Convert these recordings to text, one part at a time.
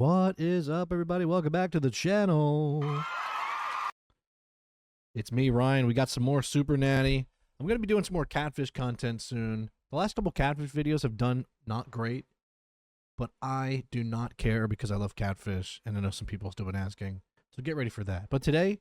What is up, everybody? Welcome back to the channel. It's me, Ryan. We got some more Supernanny. I'm going to be doing some more catfish content soon. The last couple catfish videos have done not great, but I do not care because I love catfish, and I know some people have still been asking. So get ready for that. But today,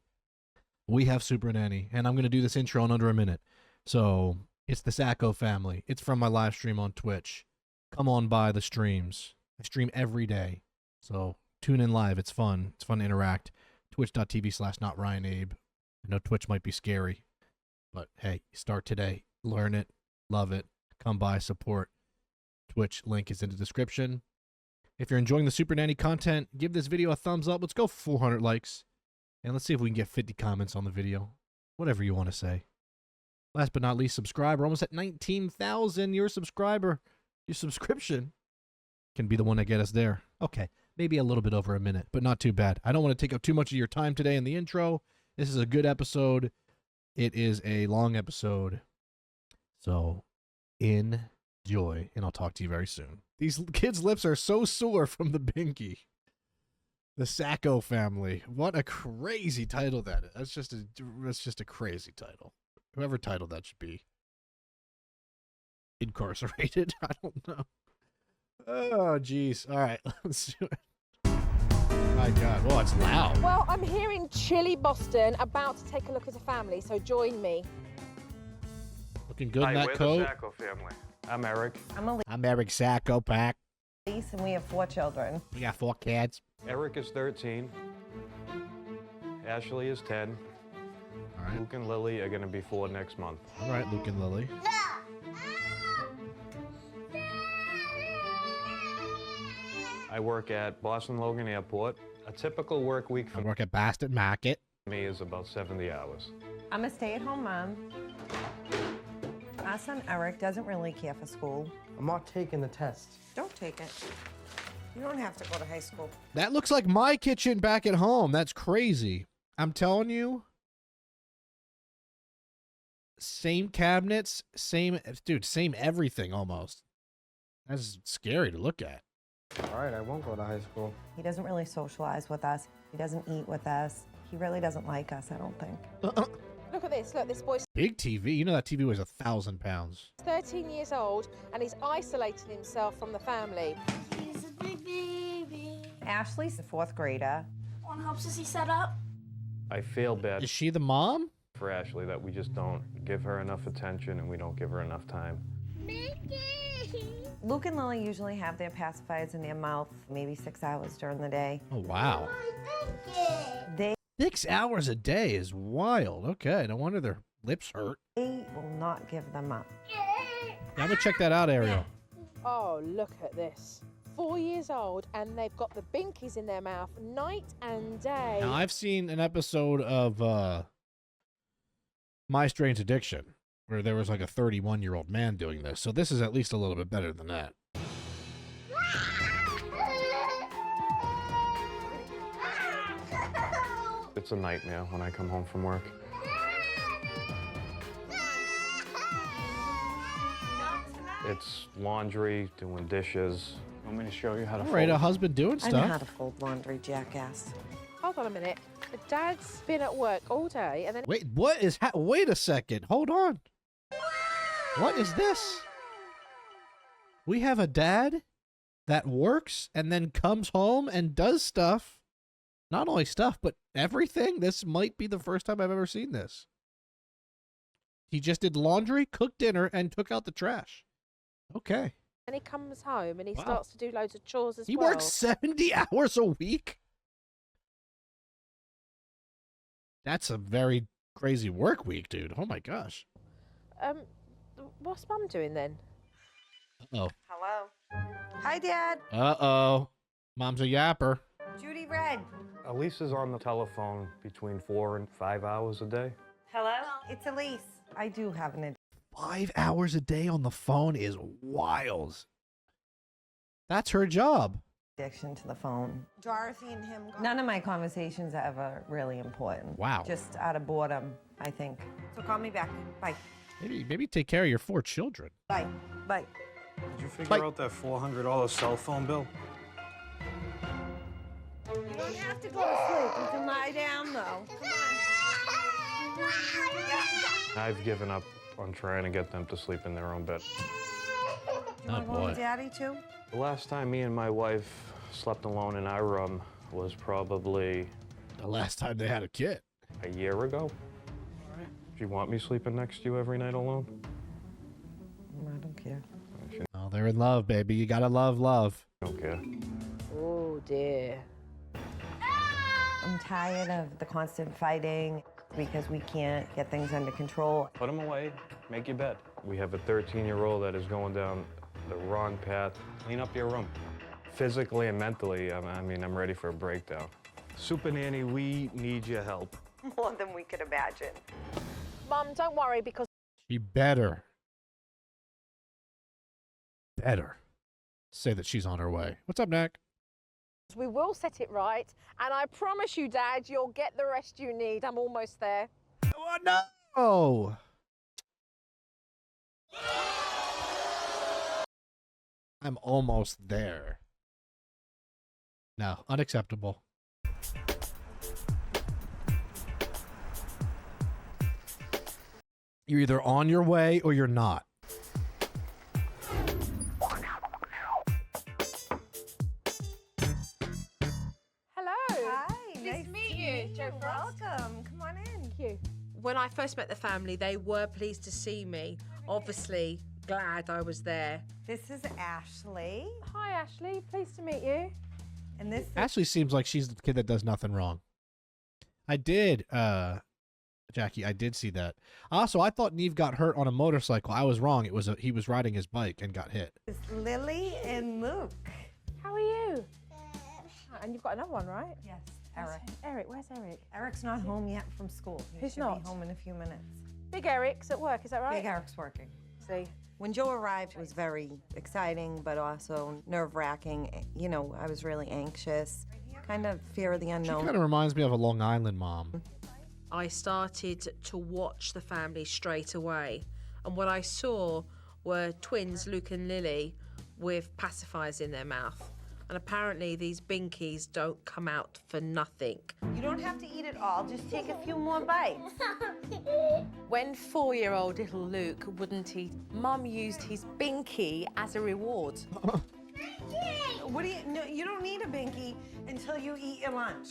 we have Supernanny, and I'm going to do this intro in under a minute. So it's the Sacco Family. It's from my live stream on Twitch. Come on by the streams. I stream every day. So tune in live. It's fun. It's fun to interact. Twitch.tv/NotRyanAbe. I know Twitch might be scary, but hey, start today. Learn it. Love it. Come by, support. Twitch link is in the description. If you're enjoying the Supernanny content, give this video a thumbs up. Let's go 400 likes. And let's see if we can get 50 comments on the video. Whatever you want to say. Last but not least, subscribe. We're almost at 19,000. Your subscriber, your subscription can be the one that get us there. Okay, maybe a little bit over a minute, but not too bad. I don't want to take up too much of your time today in the intro. This is a good episode. It is a long episode. So enjoy, and I'll talk to you very soon. These kids' lips are so sore from the Binky. The Sacco Family. What a crazy title that is. That's just a crazy title. Whoever titled that should be incarcerated. I don't know. Oh, jeez. All right, let's do it. My God. Oh, it's loud. Well, I'm here in chilly Boston, about to take a look at a family, so join me. Looking good in that coat. We're the Sacco Family. I'm Eric. I'm Eric Sacco Pack. And we have 4 children. We got 4 kids. Eric is 13. Ashley is 10. All right. Luke and Lily are going to be 4 next month. All right, Luke and Lily. I work at Boston Logan Airport. A typical work week I for work at Boston Market. me is about 70 hours. I'm a stay-at-home mom. Our son Eric doesn't really care for school. I'm not taking the test. Don't take it. You don't have to go to high school. That looks like my kitchen back at home. That's crazy. I'm telling you. Same cabinets, same everything almost. That's scary to look at. All right, I won't go to high school. He doesn't really socialize with us. He doesn't eat with us. He really doesn't like us, I don't think. Look at this. Look, this boy's Big TV. You know that TV weighs 1,000 pounds. 13 years old, and he's isolating himself from the family. He's a big baby. Ashley's the 4th grader. One helps us he set up. I feel bad Is she the mom? for Ashley that we just don't give her enough attention and we don't give her enough time. Luke and Lily usually have their pacifiers in their mouth maybe 6 hours during the day. Oh, wow. They 6 hours a day is wild. Okay, no wonder their lips hurt. will not give them up. Yeah, I'm gonna check that out, Ariel. Oh, look at this. 4 years old, and they've got the Binkies in their mouth night and day. Now, I've seen an episode of My Strange Addiction where there was like a 31-year-old man doing this. So this is at least a little bit better than that. It's a nightmare when I come home from work. It's laundry, doing dishes. Want me to show you how to All right, fold? a husband doing I know how stuff. to fold laundry, jackass. Hold on a minute. The dad's been at work all day, and then Wait, what is wait a second. Hold on. What is this? We have a dad that works and then comes home and does stuff. Not only stuff, but everything. This might be the first time I've ever seen this. He just did laundry, cooked dinner, and took out the trash. Okay. he comes home and he Wow. starts to do loads of chores as He well. works 70 hours a week? That's a very crazy work week, dude. Oh my gosh. What's Mum doing then? Uh-oh. Hello? Hi, Dad. Uh-oh. Mom's a yapper. Judy Red. Elise is on the telephone between 4 and 5 hours a day. Hello? It's Elise. I do have an 5 hours a day on the phone is wild. That's her job. addiction to the phone. Dorothy and him. None of my conversations are ever really important. Wow. Just out of boredom, I think. So call me back. Bye. Maybe take care of your 4 children. Bye. Bye. Did you figure Bye. out that $400 cell phone bill? don't have to go to sleep. You can lie down, though. I've given up on trying to get them to sleep in their own bed. You want to go with Daddy, too? The last time me and my wife slept alone in our room was probably The last time they had a kid. a year ago. Do you want me sleeping next to you every night alone? I don't care. Oh, they're in love, baby. You gotta love love. I don't care. Oh dear. I'm tired of the constant fighting because we can't get things under control. Put them away, make your bed. We have a 13-year-old that is going down the wrong path. Clean up your room. Physically and mentally, I'm ready for a breakdown. Supernanny, we need your help. More than we could imagine. Mum, don't worry because She better say that she's on her way. What's up, Nick? we will set it right. And I promise you, Dad, you'll get the rest you need. I'm almost there. Oh, no! I'm almost there. No, unacceptable. You're either on your way or you're not. Hello. Hi, Nice to meet you, Joe Frost. Welcome. Come on in. Thank you. When I first met the family, they were pleased to see me. Obviously, glad I was there. This is Ashley. Hi, Ashley. Pleased to meet you. And this is Ashley seems like she's the kid that does nothing wrong. I did, Jackie, I did see that. Also, I thought Neve got hurt on a motorcycle. I was wrong. It was he was riding his bike and got hit. Lily and Luke. How are you? And you've got another one, right? Yes, Eric. Where's Eric? Eric's not home yet from school. He Who's should not? be home in a few minutes. Big Eric's at work, is that right? Big Eric's working. See. When Joe arrived, it was very exciting, but also nerve-wracking. You know, I was really anxious, kind of fear of the She unknown. kind of reminds me of a Long Island mom. I started to watch the family straight away. And what I saw were twins, Luke and Lily, with pacifiers in their mouth. And apparently these Binkies don't come out for nothing. You don't have to eat it all. Just take a few more bites. When 4-year-old little Luke wouldn't eat, Mum used his Binky as a reward. What do you? No, you don't need a Binky until you eat your lunch.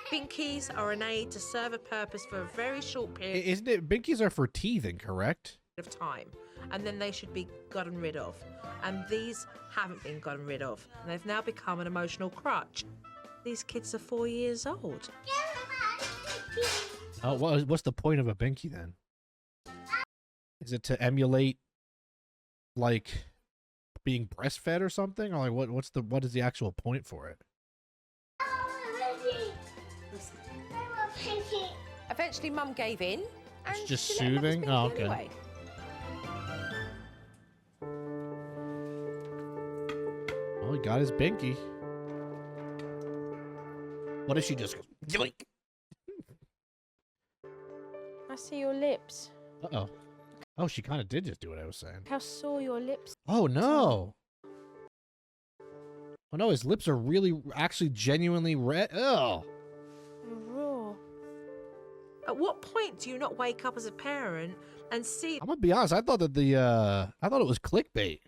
Binkies are an aid to serve a purpose for a very short period Isn't it? Binkies are for teething, correct? of time. And then they should be gotten rid of. And these haven't been gotten rid of. And they've now become an emotional crutch. These kids are 4 years old. Oh, what's the point of a Binky then? Is it to emulate, like, being breastfed or something, or like what is the actual point for it? Eventually, Mum gave in. And It's just she let him have his soothing? Binky Oh, okay. anyway. Well, he got his Binky. What if she just goes yoink? I see your lips. Uh-oh. Oh, she kind of did just do what I was saying. How sore your lips. Oh, no. Oh, no, his lips are really, actually genuinely red. Oh. Raw. At what point do you not wake up as a parent and see I'm going to be honest. I thought that I thought it was clickbait.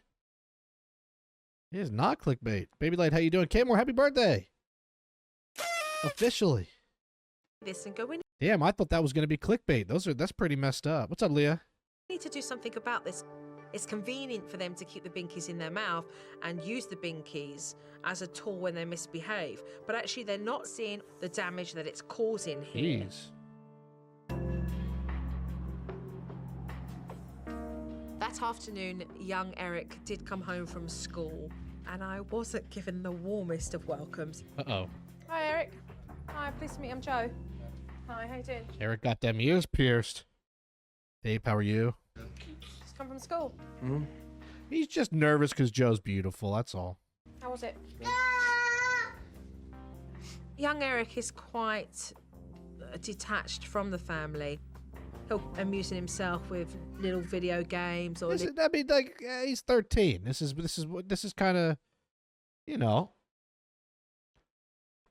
It is not clickbait. Baby Light, how you doing? Kmore, happy birthday. Officially. this and go, we Damn, I thought that was going to be clickbait. That's pretty messed up. What's up, Leah? need to do something about this. It's convenient for them to keep the Binkies in their mouth and use the Binkies as a tool when they misbehave. But actually, they're not seeing the damage that it's causing here. Jeez. That afternoon, young Eric did come home from school, and I wasn't given the warmest of welcomes. Uh-oh. Hi, Eric. Hi, pleased to meet you. I'm Joe. Hi, how you doing? Eric got them ears pierced. Dave, how are you? Just come from school. He's just nervous because Joe's beautiful, that's all. How was it? Young Eric is quite detached from the family. He'll amusing himself with little video games or I mean, like, he's 13. This is kind of, you know.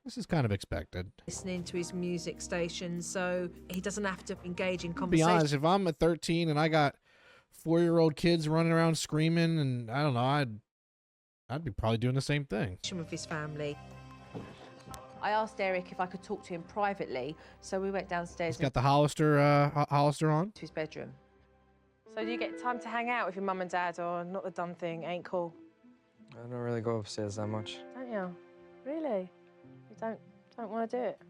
This is kind of expected. listening to his music station, so he doesn't have to engage in To be conversation honest, if I'm at 13 and I got 4-year-old kids running around screaming, and I don't know, I'd be probably doing the same thing. with his family. I asked Eric if I could talk to him privately, so we went downstairs He's got the Hollister, Hollister on. to his bedroom. So do you get time to hang out with your mum and dad, or not the done thing, ain't cool? I don't really go upstairs that much. Don't you? Really? You don't want to do it?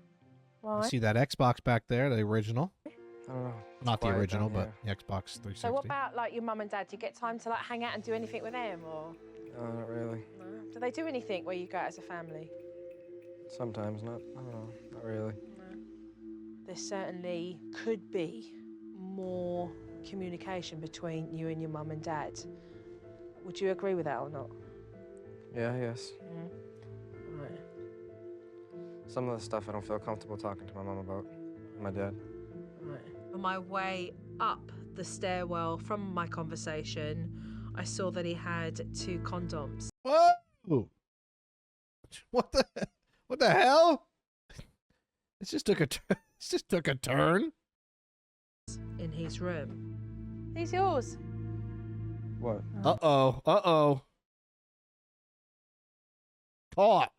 Why? You see that Xbox back there, the original? I don't know. It's Not the quiet original, down but the Xbox 360. So what about like your mum and dad? Do you get time to like hang out and do anything with them, or here. No, not really. no? Do they do anything where you go out as a family? Sometimes, not. I don't know. Not really. No. There certainly could be more communication between you and your mum and dad. Would you agree with that or not? Yeah, yes. Right. Some of the stuff I don't feel comfortable talking to my mom about. And my dad. Right. On my way up the stairwell from my conversation, I saw that he had 2 condoms. Whoa! What the hell? It just took a turn. In his room. These yours? What? Uh-oh. Caught.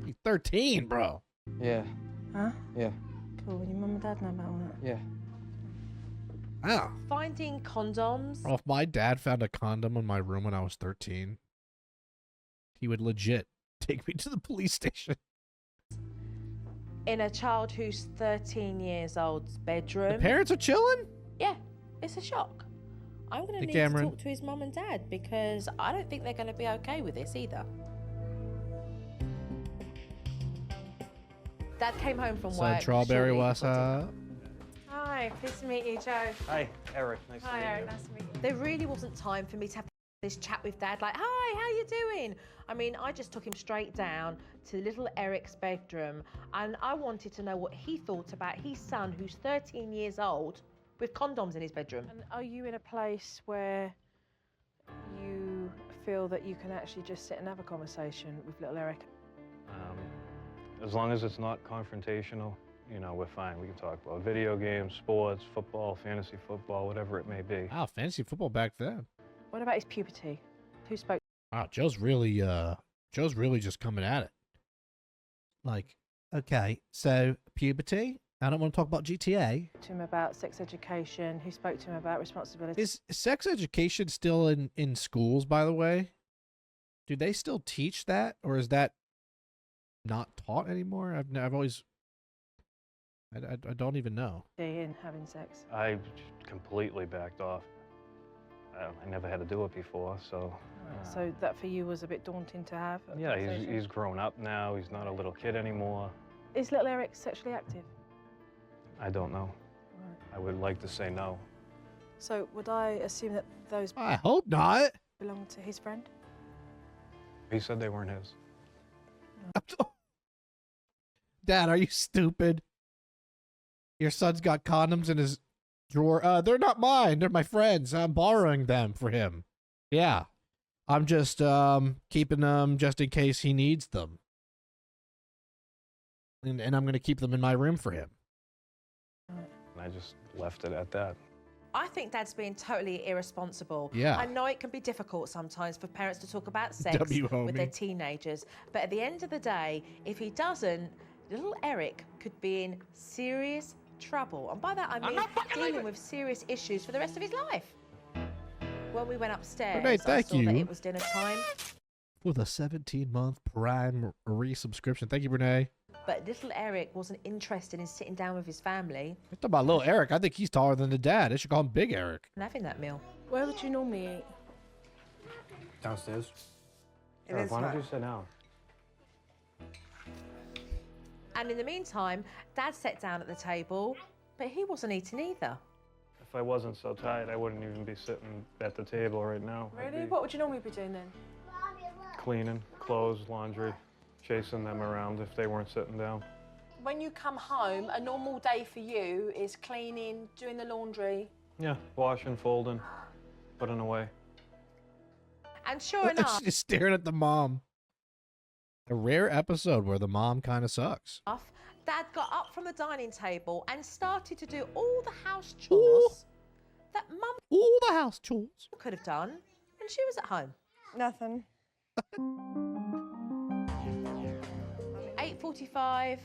He's 13, bro. Yeah. Huh? Yeah. Cool. Your mum and dad know about all that? Yeah. Wow. Finding condoms. Well, if my dad found a condom in my room when I was 13, he would legit take me to the police station. In a child who's 13 years old's bedroom. The parents are chilling? Yeah, it's a shock. I'm going to Hey, need Cameron. to talk to his mum and dad because I don't think they're going to be okay with this either. Dad came home from work. Said Strawberry, shortly what's before dinner. up? Hi, pleased to meet you, Joe. Hi, Eric. Nice to meet you. Nice to meet you. There really wasn't time for me to have this chat with Dad, like, hi, how you doing? I mean, I just took him straight down to little Eric's bedroom, and I wanted to know what he thought about his son, who's 13 years old, with condoms in his bedroom. And are you in a place where you feel that you can actually just sit and have a conversation with little Eric? As long as it's not confrontational, you know, we're fine. We can talk about video games, sports, football, fantasy football, whatever it may be. Wow, fantasy football back then. What about his puberty? Who spoke Wow, Joe's really just coming at it. Like, okay, so puberty? I don't want to talk about GTA. to him about sex education? Who spoke to him about responsibility? Is sex education still in schools, by the way? Do they still teach that, or is that not taught anymore? I've always I don't even know. in having sex? I completely backed off. I never had to do it before, so... So that for you was a bit daunting to have? a Yeah, conversation? he's grown up now. He's not a little kid anymore. Is little Eric sexually active? I don't know. Right. I would like to say no. So would I assume that those I hope not. belong to his friend? He said they weren't his. Dad, are you stupid? Your son's got condoms in his drawer. They're not mine. They're my friends. I'm borrowing them for him. Yeah. I'm just keeping them just in case he needs them. And I'm going to keep them in my room for him. And I just left it at that. I think Dad's being totally irresponsible. Yeah. I know it can be difficult sometimes for parents to talk about sex W, with their homie. teenagers, but at the end of the day, if he doesn't, little Eric could be in serious trouble. And by that I mean dealing with serious issues for the rest of his life. When we went upstairs, Renee, I thank saw that you. it was dinner time, For the 17-month Prime resubscription. Thank you, Renee. but little Eric wasn't interested in sitting down with his family Let's talk about little Eric. I think he's taller than the dad. They should call him Big Eric. and having that meal. Where would you normally eat? Downstairs. It Eric, is why don't hot. you sit down? And in the meantime, Dad sat down at the table, but he wasn't eating either. If I wasn't so tired, I wouldn't even be sitting at the table right now. I'd Really? be What would you normally be doing then? cleaning, clothes, laundry, chasing them around if they weren't sitting down. When you come home, a normal day for you is cleaning, doing the laundry. Yeah, washing, folding, putting away. And sure enough, She's staring at the mom. A rare episode where the mom kind of sucks. Dad got up from the dining table and started to do all the house chores that Mum All the house chores. could have done when she was at home. Nothing. 8:45,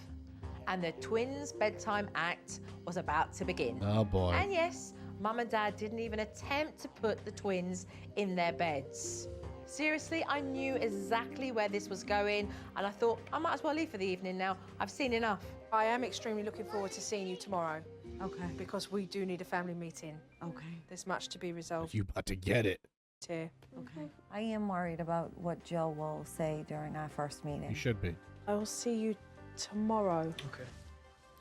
and the twins' bedtime act was about to begin. Oh boy. And yes, Mum and Dad didn't even attempt to put the twins in their beds. Seriously, I knew exactly where this was going, and I thought I might as well leave for the evening now. I've seen enough. I am extremely looking forward to seeing you tomorrow Okay. because we do need a family meeting. Okay. There's much to be resolved You about to get it. here. Okay. I am worried about what Joe will say during our first meeting. You should be. I will see you tomorrow. Okay.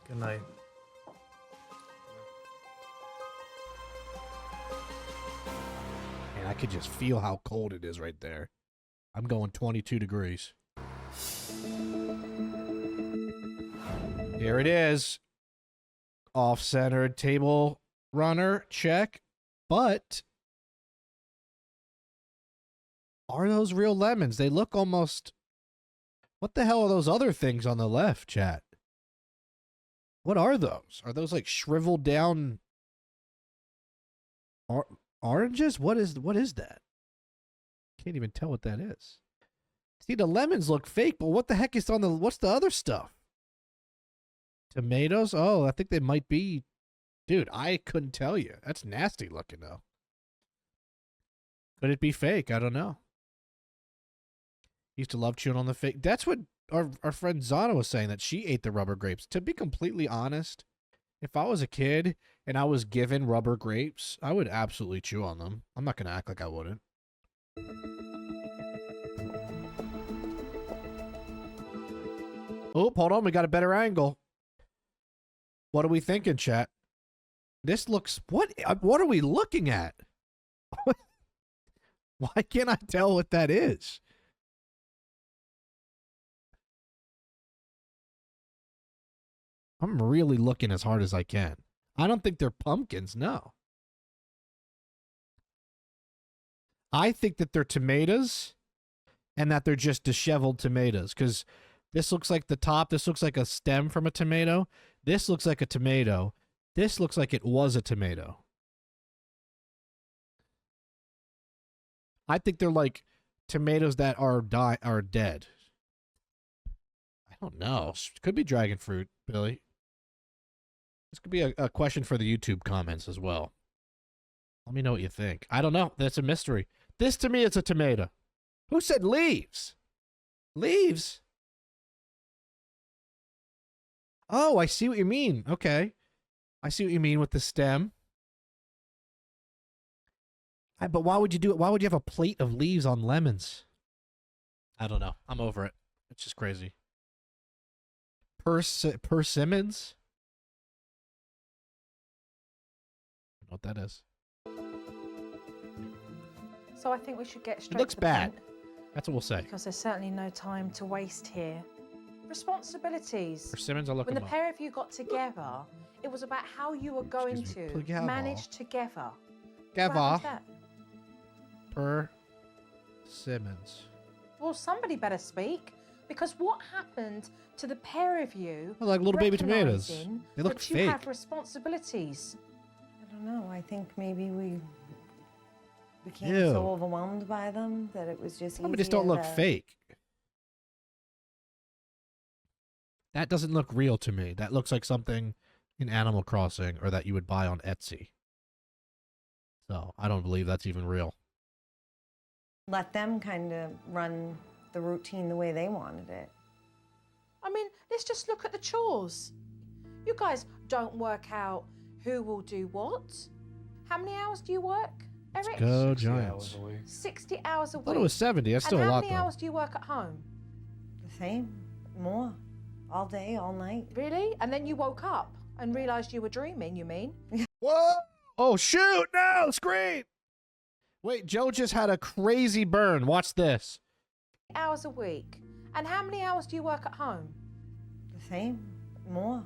Good night. And I could just feel how cold it is right there. I'm going 22 degrees. Here it is. Off-centered table runner, check. But are those real lemons? They look almost... What the hell are those other things on the left, chat? What are those? Are those like shriveled down oranges? What is that? Can't even tell what that is. See, the lemons look fake, but what the heck is on the... What's the other stuff? Tomatoes? Oh, I think they might be... Dude, I couldn't tell you. That's nasty looking, though. Could it be fake? I don't know. Used to love chewing on the fake. That's what our friend Zana was saying, that she ate the rubber grapes. To be completely honest, if I was a kid and I was given rubber grapes, I would absolutely chew on them. I'm not going to act like I wouldn't. Oh, hold on. We got a better angle. What are we thinking, chat? This looks... What are we looking at? Why can't I tell what that is? I'm really looking as hard as I can. I don't think they're pumpkins, no. I think that they're tomatoes and that they're just disheveled tomatoes, because this looks like the top. This looks like a stem from a tomato. This looks like a tomato. This looks like it was a tomato. I think they're like tomatoes that are dead. I don't know. Could be dragon fruit, Billy. This could be a question for the YouTube comments as well. Let me know what you think. I don't know. That's a mystery. This to me is a tomato. Who said leaves? Leaves? Oh, I see what you mean. Okay. I see what you mean with the stem. But why would you do it? Why would you have a plate of leaves on lemons? I don't know. I'm over it. It's just crazy. Persimmons? I don't know what that is. So I think we should get straight It looks to the bad. point, That's what we'll say. because there's certainly no time to waste here. Responsibilities. Persimmons, I'll look When the them up. pair of you got together, it was about how you were going Excuse me. to Together. manage together. What Gava. happened to that? Persimmons. Well, somebody better speak, because what happened to the pair of you? They're like little baby tomatoes. recognizing They look that you fake. have responsibilities. I don't know. I think maybe we became Ew. so overwhelmed by them that it was just Some of just don't easier look to- fake. That doesn't look real to me. That looks like something in Animal Crossing or that you would buy on Etsy. So I don't believe that's even real. Let them kind of run the routine the way they wanted it. I mean, let's just look at the chores. You guys don't work out who will do what. How many hours do you work, Eric? Go 60 hours Giants. a week. 60 hours a I week. thought it was 70. That's still and a how lot, many though. hours do you work at home? The same, more, all day, all night. Really? And then you woke up and realised you were dreaming, you mean? Whoa! Oh, shoot! No! Scream! Wait, Joe just had a crazy burn. Watch this. Hours a week. And how many hours do you work at home? The same, more,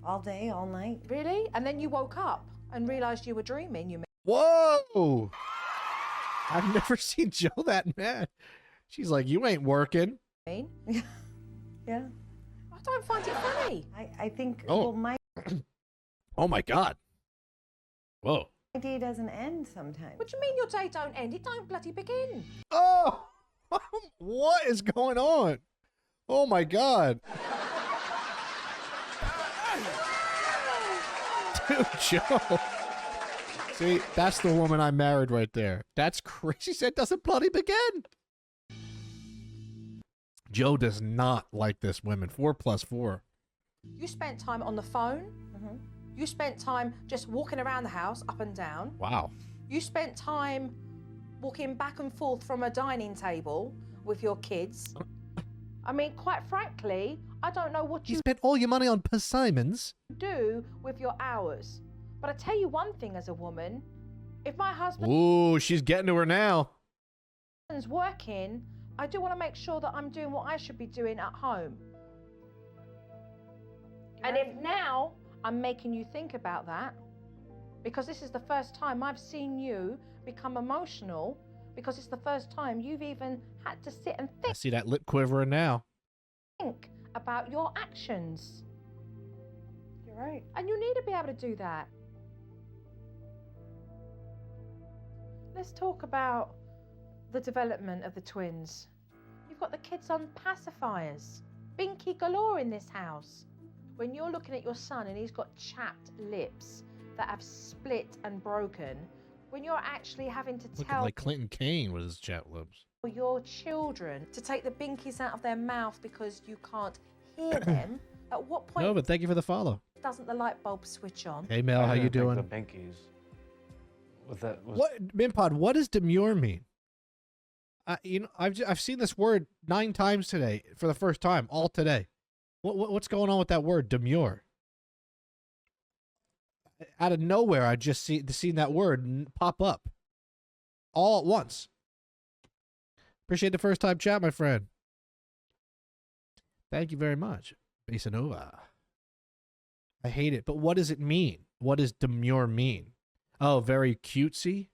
all day, all night. Really? And then you woke up and realised you were dreaming, you mean? Whoa! I've never seen Joe that mad. She's like, you ain't working. mean? Yeah. I don't find it funny. I think, Oh. well, my Oh my God. Whoa. day doesn't end sometimes. What do you mean your day don't end? It don't bloody begin. Oh, what is going on? Oh my God. Dude, Joe. See, that's the woman I married right there. That's crazy. She said, doesn't bloody begin. Joe does not like this women. 4+4. You spent time on the phone. You spent time just walking around the house, up and down. Wow. You spent time walking back and forth from a dining table with your kids. I mean, quite frankly, I don't know what You you spent all your money on persimmons. do with your hours. But I tell you one thing as a woman, if my husband's Ooh, she's getting to her now. working, I do want to make sure that I'm doing what I should be doing at home. And if now I'm making you think about that, because this is the first time I've seen you become emotional, because it's the first time you've even had to sit and I see that lip quivering now. think about your actions. You're right. And you need to be able to do that. Let's talk about the development of the twins. You've got the kids on pacifiers. Binky galore in this house. When you're looking at your son and he's got chapped lips that have split and broken, when you're actually having to Looking tell like Clinton Kane with his chat lips. your children to take the binkies out of their mouth because you can't hear them, at what point No, but thank you for the follow. doesn't the light bulb switch on? Hey Mel, how I you didn't think doing? The Binkies. Was What, Minpod? What does demure mean? I've seen this word 9 times today for the first time, all today. What's going on with that word, demure? Out of nowhere, I just seen that word pop up, all at once. Appreciate the first time chat, my friend. Thank you very much, Basanova. I hate it, but what does it mean? What does demure mean? Oh, very cutesy?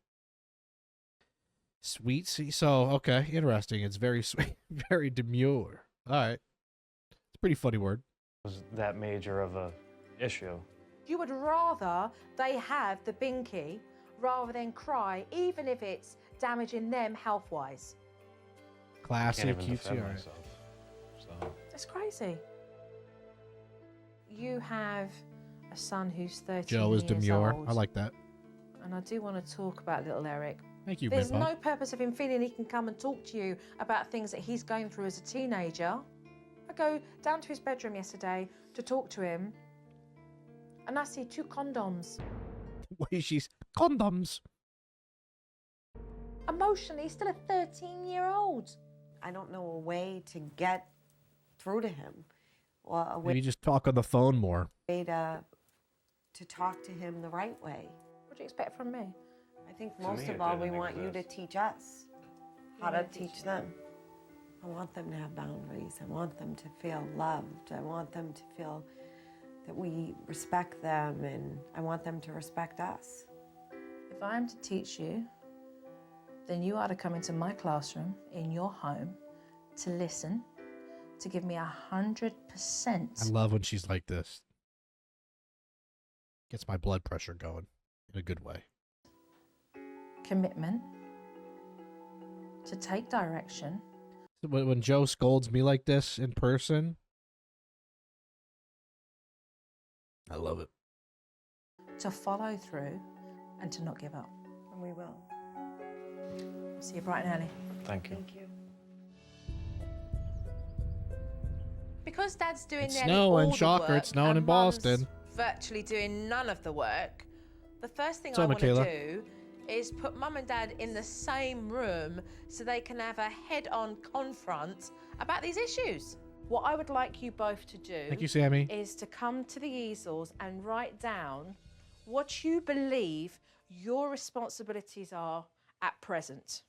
Sweetsy? So, okay, interesting. It's very sweet, very demure. All right. It's a pretty funny word. was that major of a issue? You would rather they have the binky rather than cry, even if it's damaging them health-wise. Classy, Can't even cutesy. defend All right. myself. So That's crazy. You have a son who's 13 Joe is years demure. old, I like that. and I do want to talk about little Eric. Thank you, There's Minpod. no purpose of him feeling he can come and talk to you about things that he's going through as a teenager. I go down to his bedroom yesterday to talk to him, and I see 2 condoms. Wait, she's condoms. Emotionally, he's still a 13-year-old. I don't know a way to get through to him, or a Maybe way just talk on the phone more. to talk to him the right way. What do you expect from me? I think To most me, of it all, we didn't want you to exist. teach us how Yeah, to teach them. I want them to have boundaries. I want them to feel loved. I want them to feel that we respect them, and I want them to respect us. If I am to teach you, then you are to come into my classroom in your home to listen, to give me 100%. I love when she's like this. Gets my blood pressure going in a good way. Commitment, to take direction. When Joe scolds me like this in person, I love it. To follow through and to not give up. And we will. See you bright and early. thank you. Thank you. Because Dad's doing It's nearly snowing, all the shocker, work it's snowing and in Mum's Boston. virtually doing none of the work, the first thing So, I want to Michaela. do is put Mum and Dad in the same room so they can have a head-on confront about these issues. What I would like you both to do Thank you, Sammy. is to come to the easels and write down what you believe your responsibilities are at present.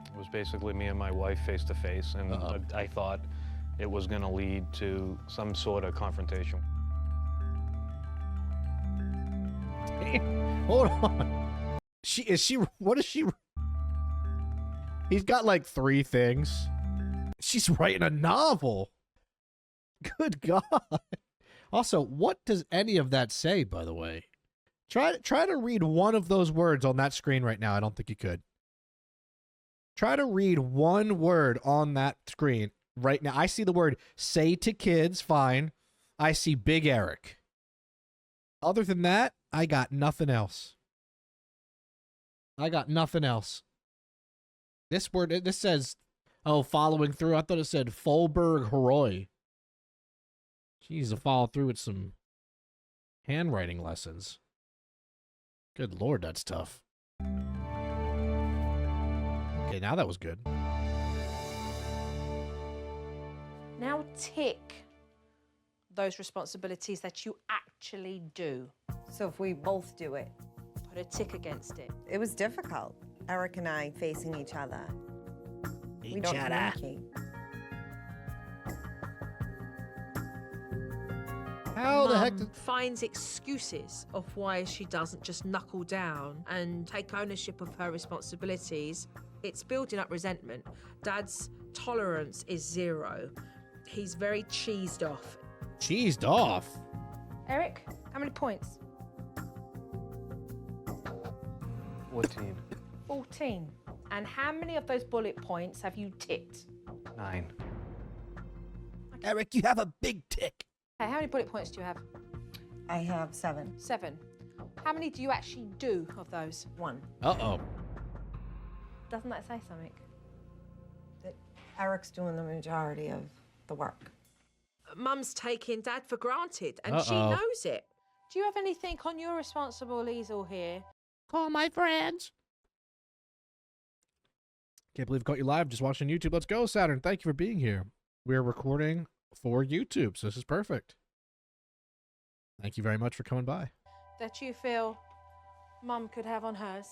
It was basically me and my wife face to face, and I thought it was going to lead to some sort of confrontation. Hold on. What is she? He's got like 3 things. She's writing a novel. Good God. Also, what does any of that say, by the way? Try to read one of those words on that screen right now. I don't think you could. Try to read one word on that screen right now. I see the word say to kids, fine. I see Big Eric. Other than that, I got nothing else. I got nothing else. This word, this says, oh, following through. I thought it said Folberg Heroy. Jeez, to follow through with some handwriting lessons. Good Lord, that's tough. Okay, now that was good. Now tick those responsibilities that you actually do. So if we both do it. Put a tick against it. It was difficult, Eric and I facing each other. We don't communicate. How the heck Mum finds excuses of why she doesn't just knuckle down and take ownership of her responsibilities. It's building up resentment. Dad's tolerance is 0. He's very cheesed off. Cheesed off? Eric, how many points? 14. 14. And how many of those bullet points have you ticked? 9. Eric, you have a big tick. Okay, how many bullet points do you have? I have 7. 7. How many do you actually do of those? 1. Uh-oh. Doesn't that say something? That Eric's doing the majority of the work. Mum's taking Dad for granted, and she Uh-oh. knows it. Do you have anything on your responsible easel here? Call my friends. Can't believe I caught you live just watching YouTube. Let's go, Saturn. Thank you for being here. We're recording for YouTube, so this is perfect. Thank you very much for coming by. That you feel Mum could have on hers?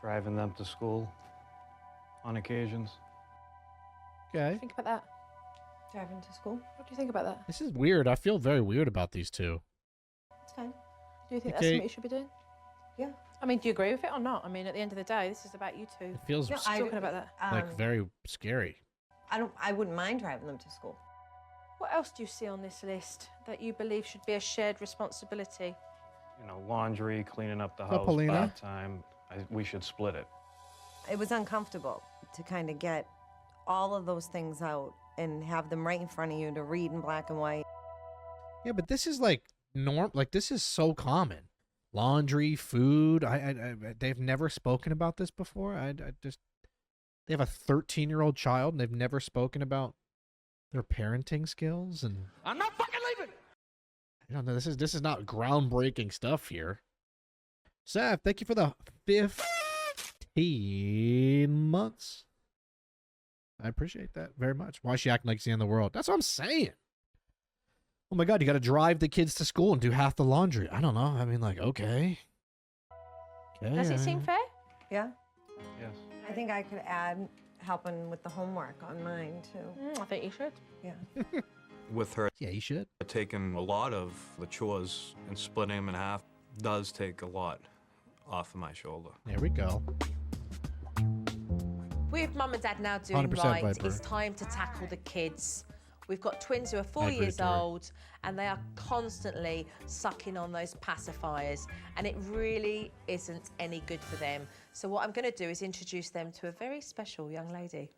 Driving them to school on occasions. Okay. Think about that. Driving to school? What do you think about that? This is weird. I feel very weird about these two. It's fine. Do you think that's Okay. something you should be doing? Yeah. I mean, do you agree with it or not? I mean, at the end of the day, this is about you two. It feels No, Talking about that. like very scary. I wouldn't mind driving them to school. What else do you see on this list that you believe should be a shared responsibility? You know, laundry, cleaning up the What's up, house, Paulina? bath time. We should split it. It was uncomfortable to kind of get all of those things out and have them right in front of you to read in black and white. Yeah, but this is like this is so common. Laundry, food. They've never spoken about this before. They have a 13-year-old child and they've never spoken about their parenting skills. And I'm not fucking leaving. I don't know. This is not groundbreaking stuff here. Seth, thank you for the 15 months. I appreciate that very much. Why is she acting like she's in the world? That's what I'm saying. Oh my God, you got to drive the kids to school and do half the laundry. I don't know. I mean, like, okay. Does it seem fair? Yeah. Yes. I think I could add helping with the homework on mine too. I think you should. Yeah. With her Yeah, you should. taking a lot of the chores and splitting them in half does take a lot off of my shoulder. There we go. With Mum and Dad now doing 100% right, Viper. it's time to tackle the kids. We've got twins who are 4 agree, years Tori. old, and they are constantly sucking on those pacifiers, and it really isn't any good for them. So what I'm going to do is introduce them to a very special young lady.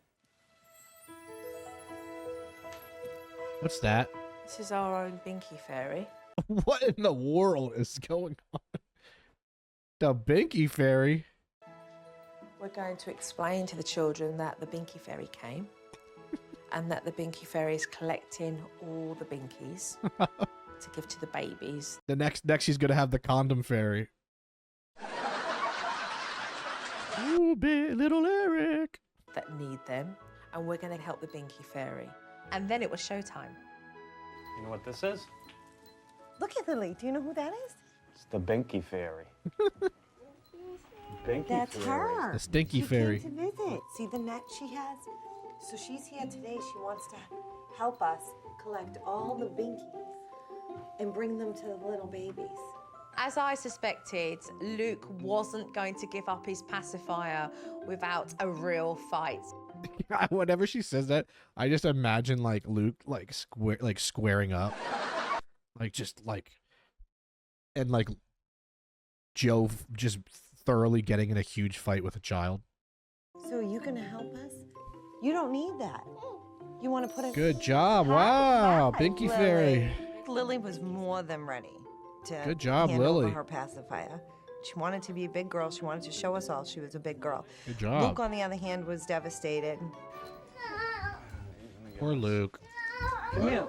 What's that? This is our own Binky Fairy. What in the world is going on? The Binky Fairy? We're going to explain to the children that the Binky Fairy came and that the Binky Fairy is collecting all the Binkies to give to the babies. The next she's gonna have the condom fairy. Ooh, little Eric. That need them, and we're going to help the Binky Fairy. And then it was showtime. You know what this is? Look at Lily. Do you know who that is? It's the Binky Fairy. Binky That's Fairy. her. The stinky She fairy. came to visit. See the net she has? So she's here today. She wants to help us collect all the Binkies and bring them to the little babies. As I suspected, Luke wasn't going to give up his pacifier without a real fight. Whenever she says that, I just imagine like Luke squaring up, and like Joe just thoroughly getting in a huge fight with a child. So you gonna help us? You don't need that. You want to put it? Good job! Wow, Binky Fairy. Lily was more than ready to Good job, hand over Lily. her pacifier. She wanted to be a big girl. She wanted to show us all she was a big girl. Good job. Luke, on the other hand, was devastated. Poor Luke. Come here.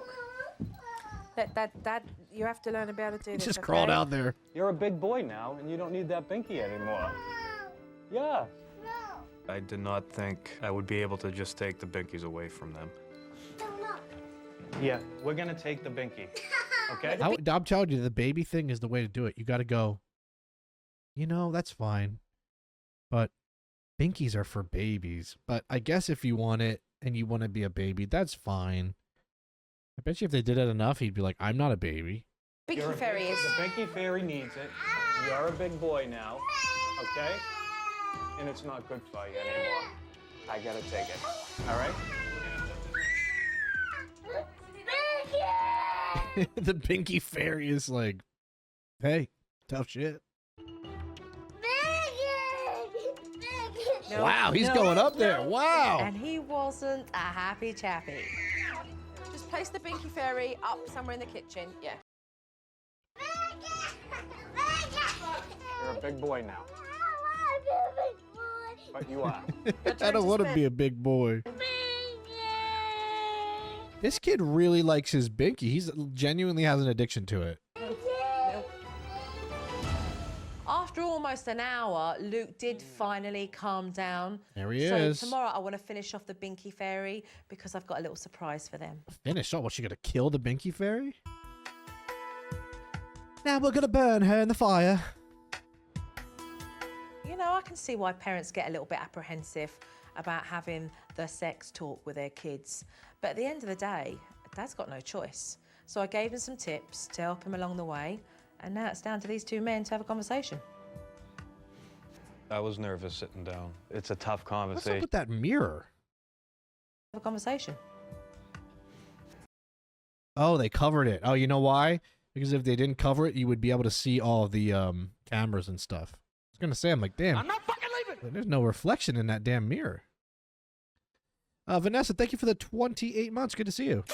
Dad, you have to learn to be able to do He this. just okay? crawled out there. You're a big boy now, and you don't need that Binky anymore. Yeah. I did not think I would be able to just take the Binkies away from them. Yeah, we're gonna take the Binky. Okay? I'm telling you, the baby thing is the way to do it. You got to go. You know, that's fine, but Binkies are for babies. But I guess if you want it and you want to be a baby, that's fine. I bet you if they did it enough, he'd be like, I'm not a baby. Binky Fairy is. The Binky Fairy needs it. You're a big boy now, okay? And it's not good for you anymore. I gotta take it. All right? The Binky Fairy is like, hey, tough shit. No, Wow, he's no, going up there. no. Wow. And he wasn't a happy chappy. Just place the Binky Fairy up somewhere in the kitchen. Yeah. You're a big boy now. But you are. I don't want to be a big boy. This kid really likes his Binky. He's genuinely has an addiction to it. After almost an hour, Luke did finally calm down. There he so is. tomorrow I want to finish off the Binky Fairy because I've got a little surprise for them. Finish. Oh, what, she gonna kill the Binky Fairy? Now we're gonna burn her in the fire. You know, I can see why parents get a little bit apprehensive about having the sex talk with their kids. But at the end of the day, Dad's got no choice. So I gave him some tips to help him along the way. And now it's down to these two men to have a conversation. I was nervous sitting down. It's a tough What's conversation. up with that mirror? Have a conversation. Oh, they covered it. Oh, you know why? Because if they didn't cover it, you would be able to see all of the cameras and stuff. I was gonna say, I'm like, damn. I'm not fucking leaving! There's no reflection in that damn mirror. Vanessa, thank you for the 28 months. Good to see you.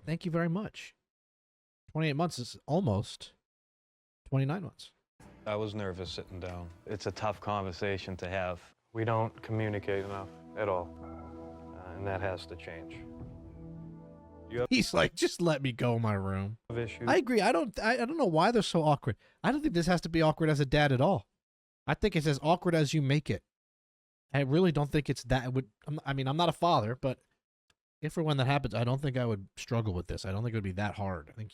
Thank you very much. 28 months is almost 29 months. I was nervous sitting down. It's a tough conversation to have. We don't communicate enough at all. And that has to change. You He's like, just let me go in my room. have issues? I agree. I don't know why they're so awkward. I don't think this has to be awkward as a dad at all. I think it's as awkward as you make it. I really don't think it's that. I mean, I'm not a father, but if or when that happens, I don't think I would struggle with this. I don't think it would be that hard. I think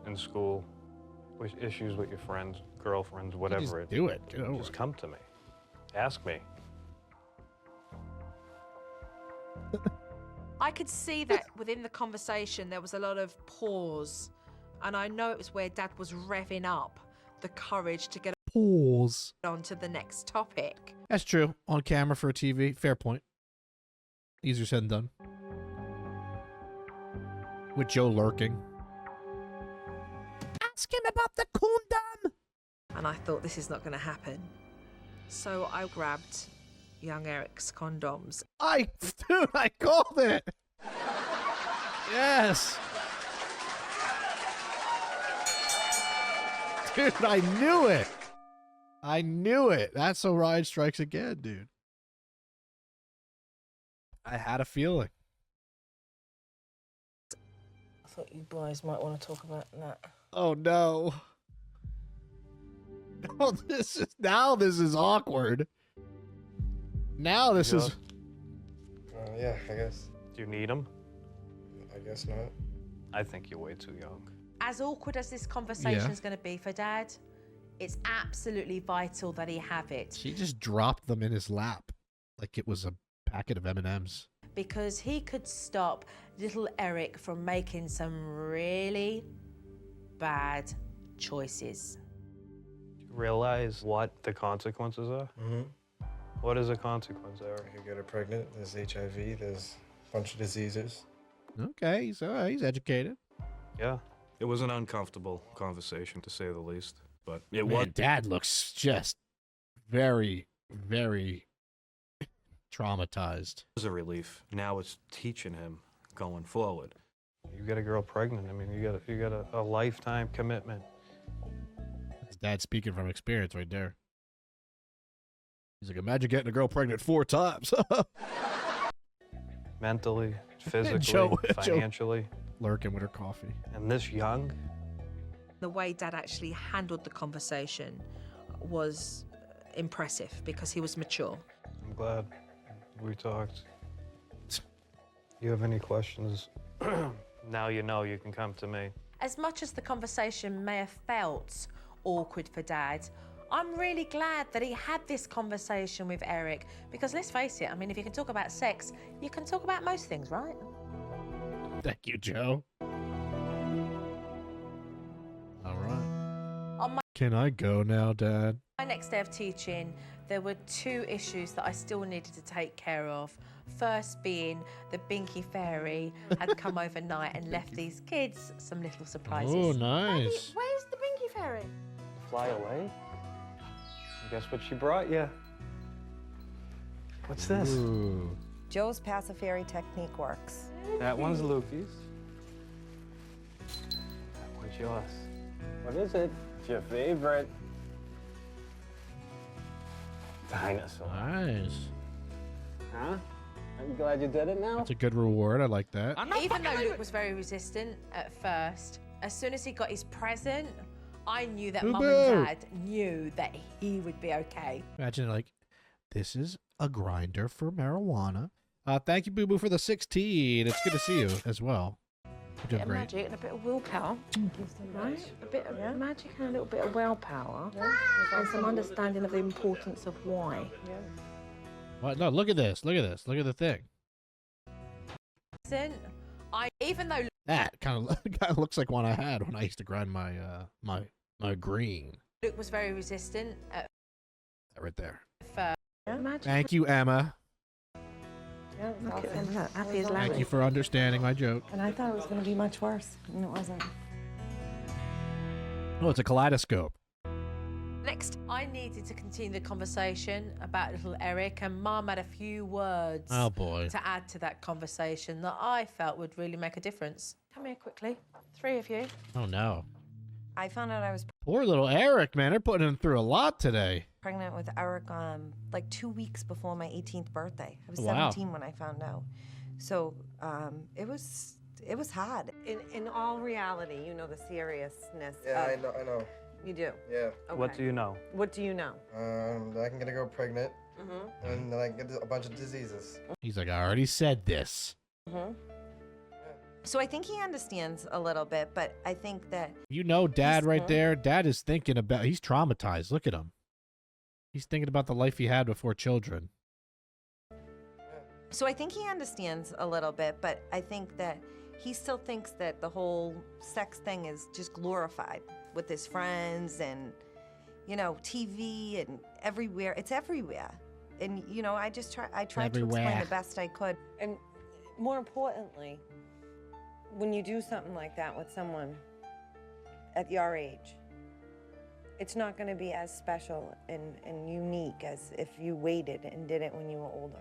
In school, with issues with your friends, girlfriends, you whatever just it do it. Get over Just it. come to me. Ask me. I could see that within the conversation there was a lot of pause, and I know it was where Dad was revving up the courage to get Pause. on to the next topic. That's true. On camera for a TV. Fair point. Easier said than done. With Joe lurking. Ask him about the condom. And I thought, this is not going to happen. So I grabbed young Eric's condoms. Dude, I called it. Yes. Dude, I knew it. I knew it. That's Orion Strikes Again, dude. I had a feeling. I thought you boys might want to talk about that. Oh no. Oh, this is awkward. Now this is. Yeah, I guess. Do you need them? I guess not. I think you're way too young. As awkward as this conversation is going to be for Dad, it's absolutely vital that he have it. She just dropped them in his lap like it was a packet of M&Ms. Because he could stop little Eric from making some really bad choices. Realize what the consequences are? Mm-hmm. What is a consequence, Eric? You get her pregnant, there's HIV, there's a bunch of diseases. Okay, he's educated. Yeah. It was an uncomfortable conversation, to say the least. But it Man, was. Dad looks just very, very traumatized. A relief. Now it's teaching him going forward. You get a girl pregnant. I mean, you got a lifetime commitment. His dad speaking from experience right there. He's like, imagine getting a girl pregnant 4 times. Mentally, physically, Joe- financially. Lurking with her coffee. And this young, The way Dad actually handled the conversation was impressive because he was mature. I'm glad we talked. You have any questions? Now you know you can come to me. As much as the conversation may have felt awkward for Dad, I'm really glad that he had this conversation with Eric because let's face it, I mean, if you can talk about sex, you can talk about most things, right? Thank you, Joe. All right. On Can I go now, Dad? my next day of teaching, there were 2 issues that I still needed to take care of. First being the Binky Fairy had come overnight and left these kids some little surprises. Oh, nice. Where's the Binky Fairy? Fly away? Guess what she brought you? What's this? Ooh. Joe's Pacifieri technique works. That one's Lukey's. That one's yours. What is it? It's your favorite. Dinosaur. Nice. Huh? Are you glad you did it now? That's a good reward. I like that. Even though Luke was very resistant at first, as soon as he got his present, I knew that Mum Boo-boo. and Dad knew that he would be okay. Imagine, like, this is a grinder for marijuana. Thank you, Boo Boo, for the 16. It's good to see you as well. You're A bit doing of great. magic and a bit of willpower. Right? A bit of magic and a little bit of willpower. And some understanding of the importance of why. What? No, look at this. Look at this. Look at the thing. Even though That kind of looks like one I had when I used to grind my my green. Luke was very resistant at That right there. first, magic. Thank you, Emma. Look at him, look, happy as Thank Larry. you for understanding my joke. And I thought it was going to be much worse, and it wasn't. Oh, it's a kaleidoscope. Next, I needed to continue the conversation about little Eric, and Mum had a few words Oh, boy. to add to that conversation that I felt would really make a difference. Come here quickly, 3 of you. Oh, no. I found out I was Poor little Eric, man. They're putting him through a lot today. pregnant with Eric like 2 weeks before my 18th birthday. I was Wow. 17 when I found out. So it was hard. In all reality, you know the seriousness. Yeah, of, I know. You do. Yeah. Okay. What do you know? What do you know? I can get a girl pregnant, Mm-hmm. and then I can get a bunch of diseases. He's like, I already said this. Mm-hmm. So I think he understands a little bit, but I think that You know, Dad He's- right there. Dad is thinking about, he's traumatized. Look at him. He's thinking about the life he had before children. So I think he understands a little bit, but I think that he still thinks that the whole sex thing is just glorified with his friends and, you know, TV and everywhere. It's everywhere. And, you know, I tried to explain Everywhere. the best I could. And more importantly, when you do something like that with someone at your age, it's not going to be as special and unique as if you waited and did it when you were older.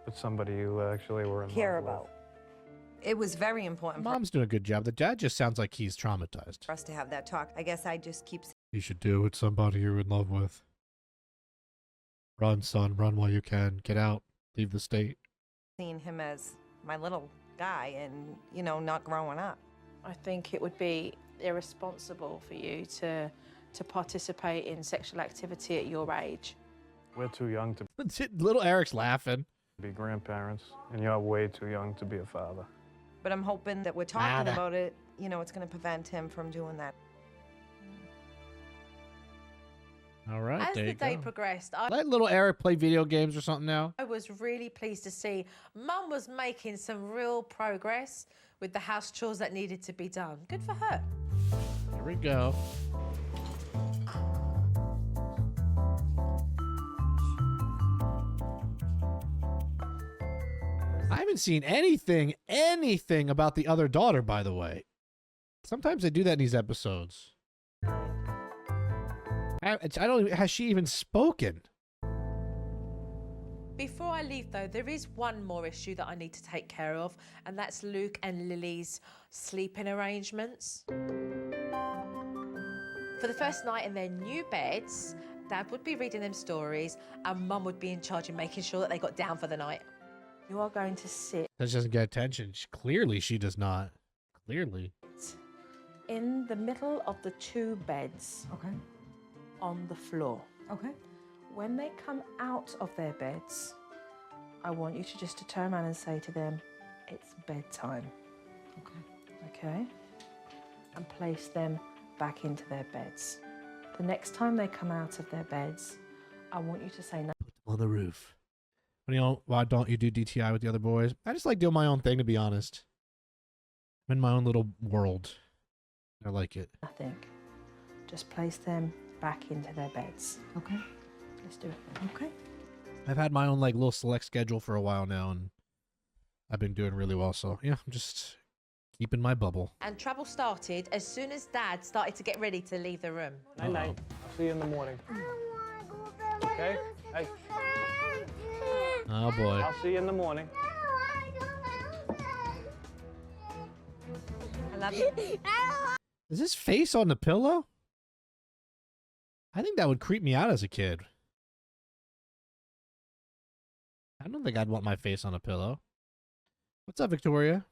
With somebody you actually were in Care love with. about. It was very important for Mom's doing a good job. The dad just sounds like he's traumatized. us to have that talk. I guess I just keep You should do with somebody you're in love with. Run, son. Run while you can. Get out. Leave the state. seeing him as my little guy and, you know, not growing up. I think it would be irresponsible for you to participate in sexual activity at your age. We're too young to Little Eric's laughing. be grandparents, and you're way too young to be a father. But I'm hoping that we're talking Nada. about it, you know, it's going to prevent him from doing that. All right, As there the you day go. progressed, Let little Eric play video games or something now. I was really pleased to see Mum was making some real progress with the house chores that needed to be done. Good for her. Here we go. I haven't seen anything about the other daughter, by the way. Sometimes they do that in these episodes. Has she even spoken? Before I leave, though, there is one more issue that I need to take care of, and that's Luke and Lily's sleeping arrangements. For the first night in their new beds, Dad would be reading them stories, and Mum would be in charge of making sure that they got down for the night. You are going to sit That doesn't get attention. Clearly, she does not. Clearly. in the middle of the two beds. Okay. On the floor. Okay. When they come out of their beds, I want you to just turn around and say to them, it's bedtime. Okay. Okay? And place them back into their beds. The next time they come out of their beds, I want you to say no. Put them on the roof. Why don't you do DTI with the other boys? I just like doing my own thing, to be honest. I'm in my own little world. I like it. Nothing. Just place them back into their beds. Okay. Let's do it. Okay. I've had my own like little select schedule for a while now, and I've been doing really well. So yeah, I'm just keeping my bubble. And trouble started as soon as Dad started to get ready to leave the room. Night night. I'll see you in the morning. Okay? Hey. Oh boy. I'll see you in the morning. I love you. Is his face on the pillow? I think that would creep me out as a kid. I don't think I'd want my face on a pillow. What's up, Victoria?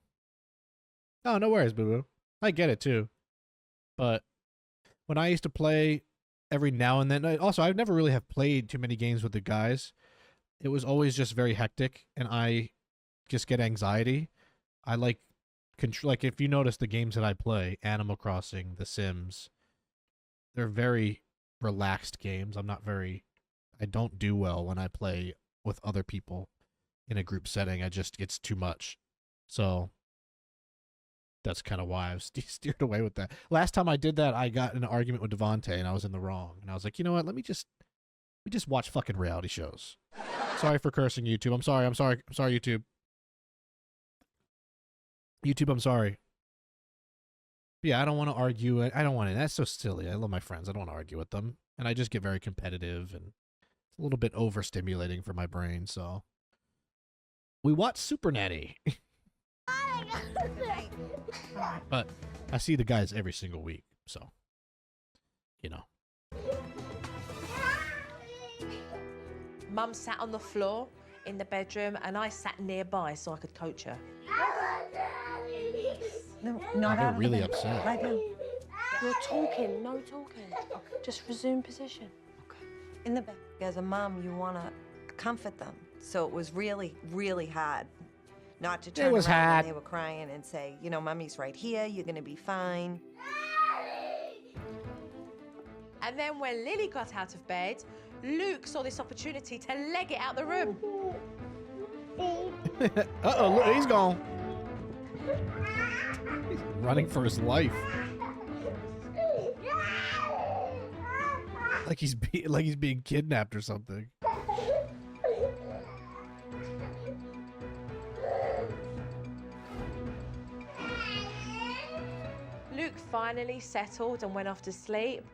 Oh, no worries, boo-boo. I get it, too. But when I used to play every now and then... Also, I've never really have played too many games with the guys. It was always just very hectic, and I just get anxiety. I like... Like, if you notice the games that I play, Animal Crossing, The Sims, they're very relaxed games. I don't do well when I play with other people in a group setting. It's too much. So that's kind of why I've steered away with that. Last time I did that, I got in an argument with Devontae, and I was in the wrong. And I was like, you know what? We just watch fucking reality shows. Sorry for cursing, YouTube. I'm sorry, YouTube. YouTube, I'm sorry. Yeah, I don't want to argue. I don't want to. That's so silly. I love my friends. I don't want to argue with them. And I just get very competitive, and it's a little bit overstimulating for my brain. So we watch Supernanny. But I see the guys every single week. So, you know. Mum sat on the floor in the bedroom, and I sat nearby so I could coach her. No, not They're out of the really bed. upset. Lie down. You're talking, no talking. Just resume position. Okay. In the bed. As a mom, you want to comfort them. So it was really, really hard not to turn was around hard. when they were crying and say, you know, Mommy's right here. You're going to be fine. And then when Lily got out of bed, Luke saw this opportunity to leg it out the room. Uh-oh, look, he's gone. He's running for his life. Like he's being kidnapped or something. Luke finally settled and went off to sleep.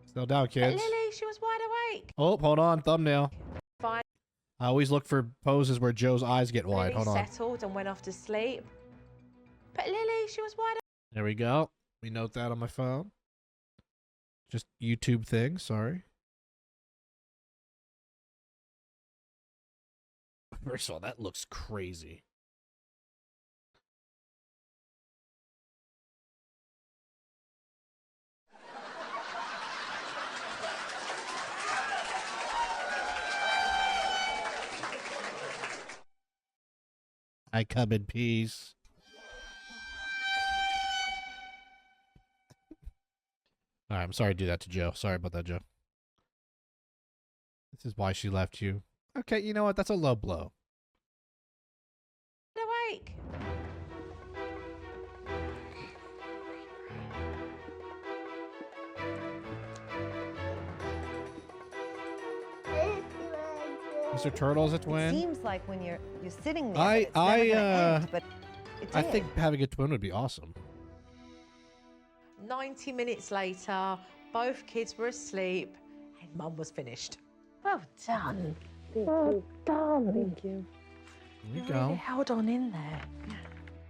Still down, But kids. Lily, she was wide awake. Oh, hold on, thumbnail. Finally I always look for poses where Joe's eyes get wide. Hold on. settled and went off to sleep. But Lily, she was wide awake. There we go. Let me note that on my phone. Just YouTube thing, sorry. First of all, that looks crazy. I come in peace. All right, I'm sorry to do that to Joe. Sorry about that, Joe. This is why she left you. Okay, you know what? That's a low blow. Awake. Mr. Turtle's a It twin. seems like when you're sitting there, I- that it's never I, gonna end, but it I did. think having a twin would be awesome. 90 minutes later, both kids were asleep and Mum was finished. Well done. Well done. Thank you. There you You go. really held on in there.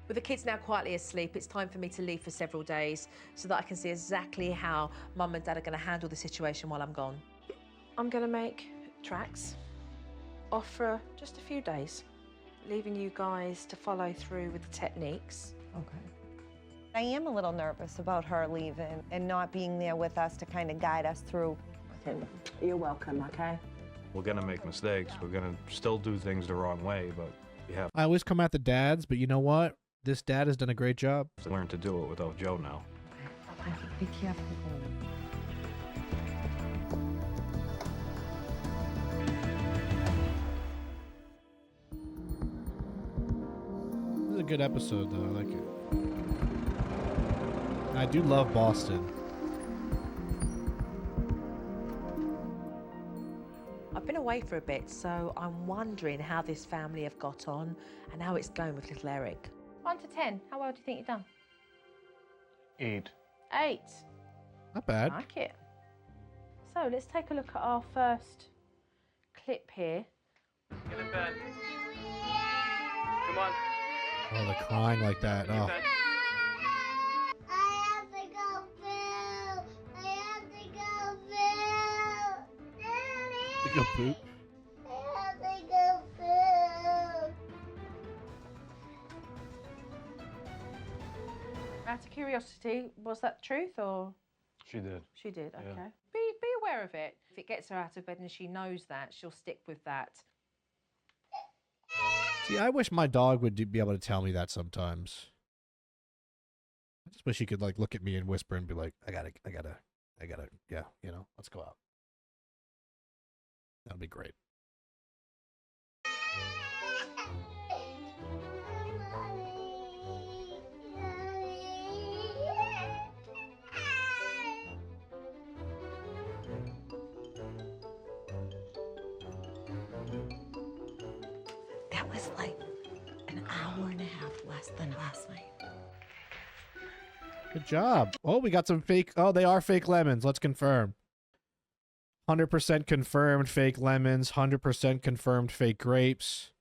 With the kids now quietly asleep, it's time for me to leave for several days so that I can see exactly how Mum and Dad are going to handle the situation while I'm gone. I'm going to make tracks off for just a few days, leaving you guys to follow through with the techniques. Okay. I am a little nervous about her leaving and not being there with us to kind of guide us through. You're welcome, okay? We're gonna make mistakes. We're gonna still do things the wrong way, but we have I always come at the dads, but you know what? This dad has done a great job. to learn to do it without Joe now. Be careful. This is a good episode, though. I like it. I do love Boston. I've been away for a bit, so I'm wondering how this family have got on and how it's going with little Eric. 1 to 10, how well do you think you've done? 8. 8. Not bad. I like it. So let's take a look at our first clip here. Get in bed. Come on. Oh, they're crying like that. Oh, I have to go poo. I have to go poo. Daddy. they go poop. I have to go poo. Out of curiosity, was that the truth or? She did. She did, Yeah. okay. Be aware of it. If it gets her out of bed and she knows that, she'll stick with that. See, I wish my dog would be able to tell me that sometimes. I just wish he could like look at me and whisper and be like, I gotta, yeah, you know, let's go out. That'd be great. That was like an hour and a half less than last night. Good job. Oh, we got some fake. Oh, they are fake lemons. Let's confirm. 100% confirmed fake lemons. 100% confirmed fake grapes.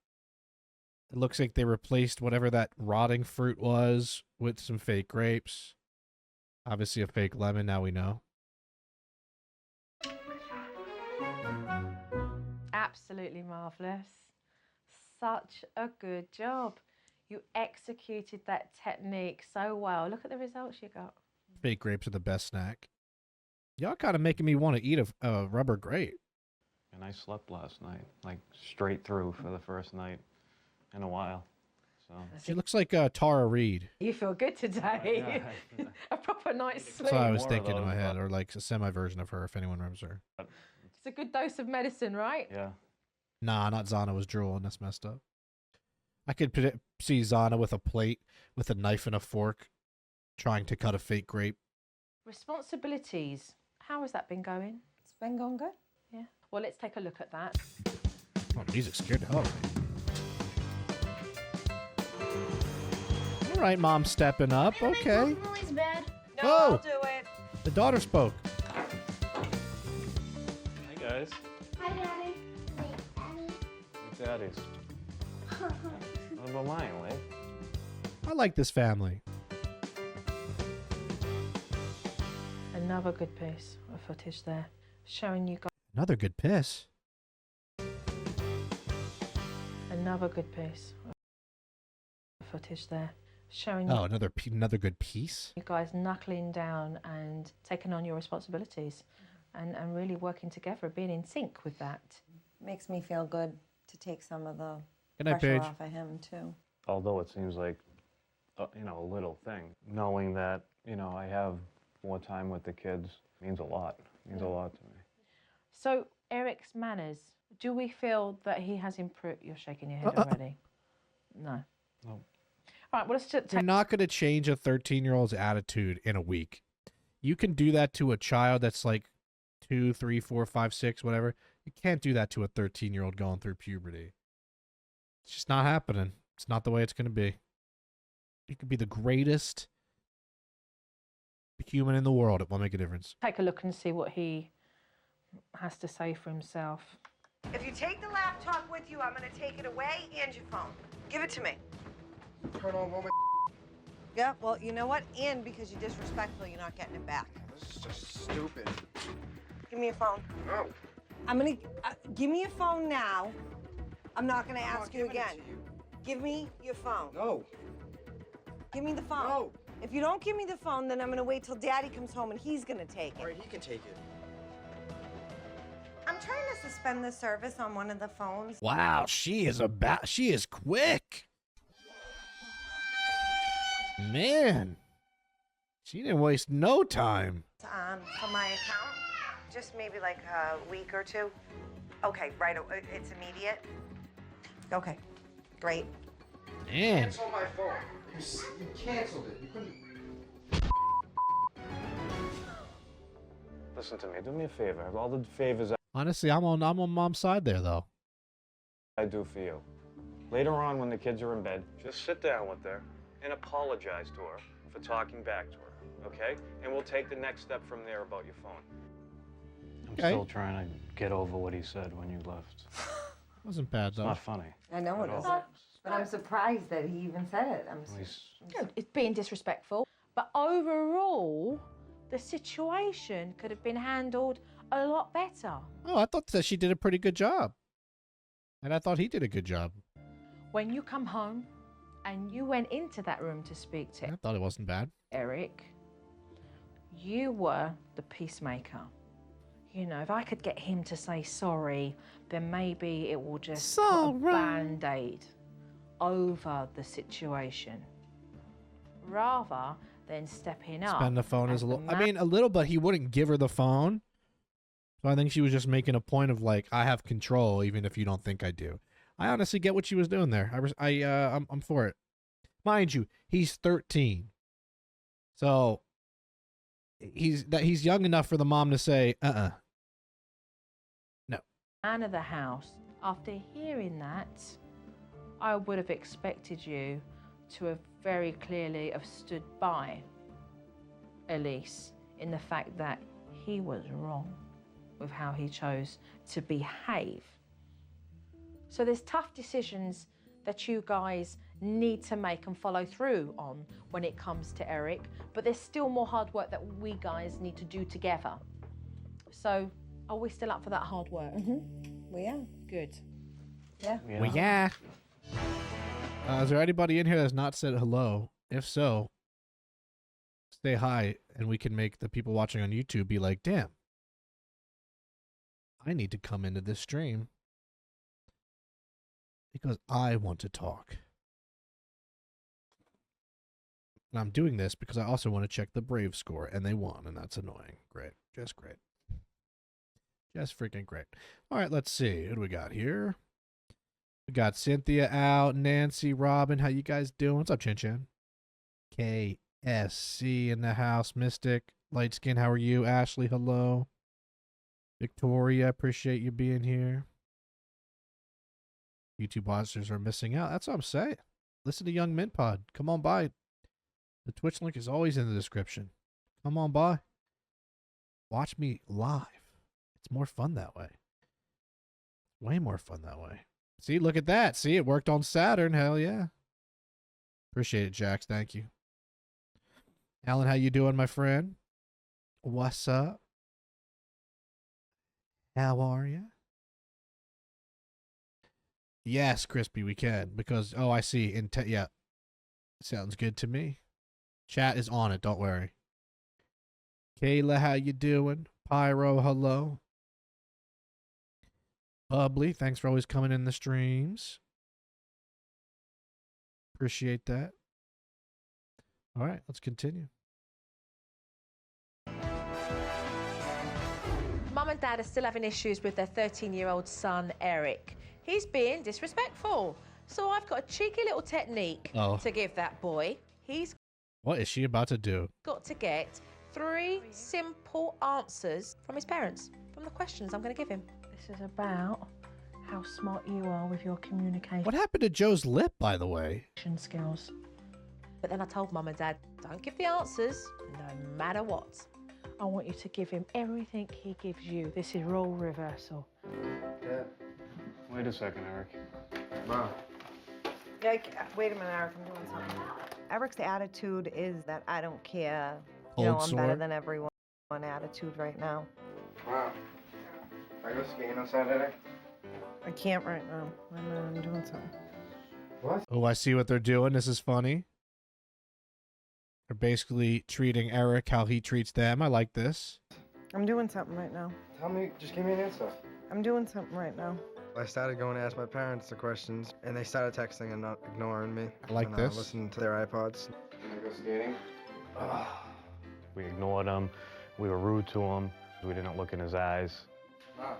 It looks like they replaced whatever that rotting fruit was with some fake grapes. Obviously a fake lemon, now we know. Absolutely marvellous. Such a good job. You executed that technique so well. Look at the results you got. Fake grapes are the best snack. Y'all kind of making me want to eat a rubber grape. And I slept last night, like straight through for the first night in a while. So She looks like Tara Reid. You feel good today. Yeah. A proper night's sleep. That's what I was More of thinking in my those, head, or like a semi-version of her, if anyone remembers her. It's a good dose of medicine, right? Yeah. Nah, not Zana was drooling. That's messed up. I could see Zana with a plate, with a knife and a fork, trying to cut a fake grape. Responsibilities. How has that been going? It's been going good. Yeah. Well, let's take a look at that. Oh, music scared the hell out of me. All right, Mom stepping up. Okay. Lily's bed. No, Oh. I'll do it. The daughter spoke. Hey guys. Hi, Daddy. Wait, Daddy. Hey daddies. What about mine, Lee? I like this family. Another good piece of footage there, showing you guys. Another good piss. Another good piece of footage there, showing you. Oh, another good piece. You guys knuckling down and taking on your responsibilities and really working together, being in sync with that. Makes me feel good to take some of the Good night, pressure Paige. off of him too. Although it seems like, a little thing, knowing that, I have more time with the kids means a lot. Means a lot to me. So, Eric's manners, do we feel that he has improved? You're shaking your head already. No. No. All right, well, let's just You're not going to change a 13-year-old's attitude in a week. You can do that to a child that's like 2, 3, 4, 5, 6, whatever. You can't do that to a 13-year-old going through puberty. It's just not happening. It's not the way it's going to be. You could be the greatest human in the world. It won't make a difference. Take a look and see what he has to say for himself. If you take the laptop with you, I'm gonna take it away and your phone. Give it to me. Turn on all my. Yeah, well, you know what? And because you're disrespectful, you're not getting it back. This is just stupid. Give me your phone. No. I'm gonna give me your phone now. I'm not gonna I'm ask not you giving it again. to you. Give me your phone. No. Give me the phone. No. If you don't give me the phone, then I'm gonna wait till Daddy comes home and he's gonna take it. All right, he can take it. I'm trying to suspend the service on one of the phones. Wow, she is quick. Man, she didn't waste no time. For my account, just maybe like a week or two. Okay, right. It's immediate. Okay, great. Man, Cancel my phone. You canceled it. You couldn't. Listen to me. Do me a favor. All the favors honestly, I'm on mom's side there though. I do for you. Later on, when the kids are in bed, just sit down with her and apologize to her for talking back to her, okay? And we'll take the next step from there about your phone. I'm Okay. still trying to get over what he said when you left. Wasn't bad It's though. not funny. I know it At all. isn't, but I'm surprised that he even said it. It's being disrespectful. But overall, the situation could have been handled a lot better. Oh, I thought that she did a pretty good job. And I thought he did a good job. When you come home and you went into that room to speak to I thought it wasn't bad. Eric, you were the peacemaker. You know, if I could get him to say sorry, then maybe it will just put a band-aid over the situation. Rather than stepping up. Spend the phone as as a the little. I mean, a little, but he wouldn't give her the phone. So I think she was just making a point of like, I have control, even if you don't think I do. I honestly get what she was doing there. I'm for it. Mind you, he's 13, so he's young enough for the mom to say, no. Man of the house. After hearing that, I would have expected you to have very clearly have stood by Elise in the fact that he was wrong with how he chose to behave. So there's tough decisions that you guys need to make and follow through on when it comes to Eric, but there's still more hard work that we guys need to do together. So are we still up for that hard work? We are. Good. Yeah. Well, yeah. Is there anybody in here that's not said hello? If so, say hi, and we can make the people watching on YouTube be like, damn, I need to come into this stream because I want to talk. And I'm doing this because I also want to check the Brave score, and they won, and that's annoying. Great. Just great. Just freaking great. All right, let's see. Who do we got here? We got Cynthia out, Nancy, Robin. How you guys doing? What's up, Chin Chin? KSC in the house. Mystic, Light Skin, how are you? Ashley, hello. Victoria, appreciate you being here. YouTube watchers are missing out. That's what I'm saying. Listen to Young Mint Pod. Come on by. The Twitch link is always in the description. Come on by. Watch me live. It's more fun that way. Way more fun that way. See, look at that. See, it worked on Saturn. Hell yeah. Appreciate it, Jax. Thank you. Alan, how you doing, my friend? What's up? How are you? Yes, Crispy, we can. Because, oh, I see. Yeah. Sounds good to me. Chat is on it. Don't worry. Kayla, how you doing? Pyro, hello. Bubbly, thanks for always coming in the streams. Appreciate that. All right, let's continue. Mum and Dad are still having issues with their 13-year-old son, Eric. He's being disrespectful. So I've got a cheeky little technique to give that boy. He's What is she about to do? got to get 3 simple answers from his parents, from the questions I'm going to give him. This is about how smart you are with your communication What happened to Joe's lip, by the way? skills. But then I told Mum and Dad, don't give the answers, no matter what. I want you to give him everything he gives you. This is role reversal. Dad. Wait a second, Eric. Mom. Yeah, wait a minute, Eric, I'm doing something. Eric's attitude is that I don't care. Cold I'm sore? better than everyone attitude right now. Mom. Can I go skating on Saturday? I can't right now. I'm doing something. What? Oh, I see what they're doing. This is funny. They're basically treating Eric how he treats them. I like this. I'm doing something right now. Tell me, just give me an answer. I'm doing something right now. I started going to ask my parents the questions, and they started texting and not ignoring me. I like and, this. Listening to their iPods. Can I go skating? We ignored him. We were rude to him. We didn't look in his eyes. Mom.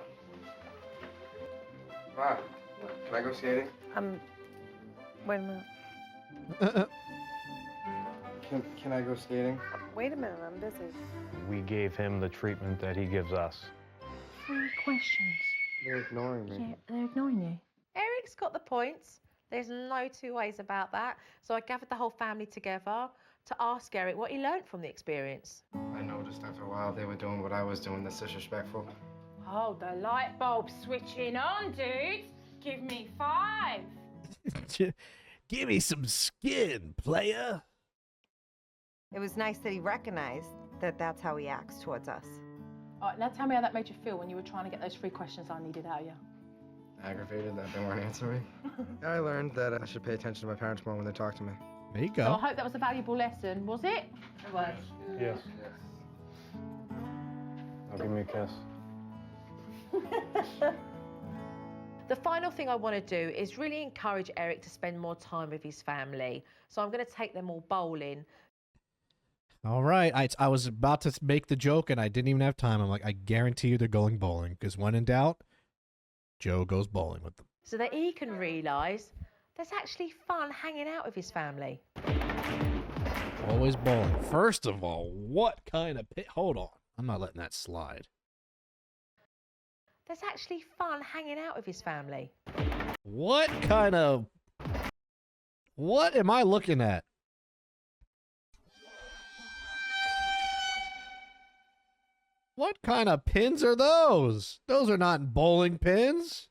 Mom. Can I go skating? Wait a minute. Can I go skating? Wait a minute, I'm busy. We gave him the treatment that he gives us. 3 questions. They're ignoring me. Yeah, they're ignoring you. Eric's got the points. There's no two ways about that. So I gathered the whole family together to ask Eric what he learned from the experience. I noticed after a while they were doing what I was doing that's disrespectful. Oh, the light bulb's switching on, dude. Give me 5. Give me some skin, player. It was nice that he recognized that that's how he acts towards us. All right, now tell me how that made you feel when you were trying to get those 3 questions I needed out of you. Aggravated that they weren't answering. I learned that I should pay attention to my parents more when they talk to me. There you So I go. hope that was a valuable lesson, was it? It was. Yes. Now give me a kiss. The final thing I want to do is really encourage Eric to spend more time with his family. So I'm going to take them all bowling. All right. I was about to make the joke, and I didn't even have time. I'm like, I guarantee you they're going bowling, because when in doubt, Joe goes bowling with them. So that he can realise there's actually fun hanging out with his family. Always bowling. First of all, what kind of pit? Hold on. I'm not letting that slide. There's actually fun hanging out with his family. What kind of... What am I looking at? What kind of pins are those? Those are not bowling pins.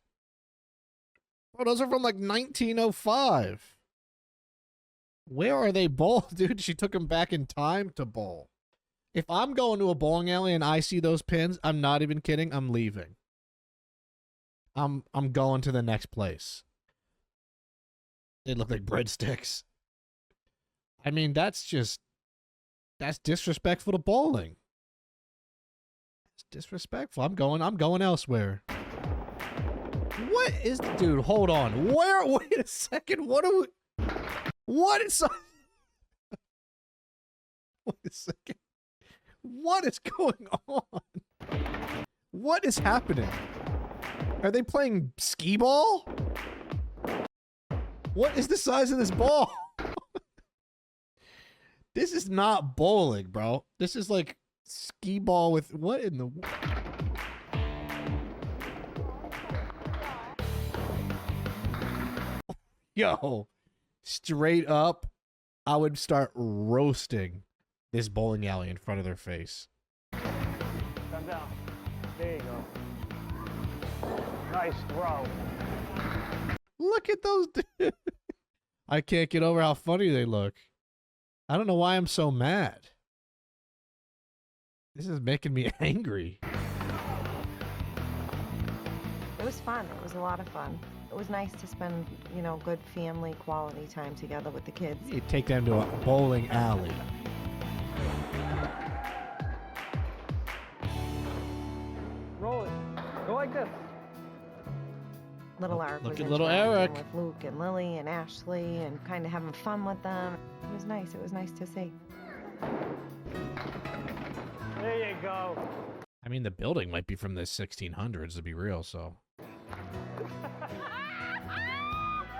Oh, those are from like 1905. Where are they bowled? Dude, she took them back in time to bowl. If I'm going to a bowling alley and I see those pins, I'm not even kidding. I'm leaving. I'm going to the next place. They look like breadsticks. I mean, that's disrespectful to bowling. It's disrespectful. I'm going elsewhere. What is, dude, hold on. Wait a second. What is, wait a second. What is going on? What is happening? Are they playing skee ball? What is the size of this ball? This is not bowling, bro. This is like skee ball with what in the... Yo, straight up, I would start roasting this bowling alley in front of their face. Come down. There you go. Nice throw. Look at those dudes. I can't get over how funny they look. I don't know why I'm so mad. This is making me angry. It was fun. It was a lot of fun. It was nice to spend, good family quality time together with the kids. You take them to a bowling alley. Roll it. Go like this. Little Eric Look was at little interacting Eric. with Luke and Lily and Ashley and kind of having fun with them. It was nice. It was nice to see. There you go. I mean, the building might be from the 1600s, to be real, so.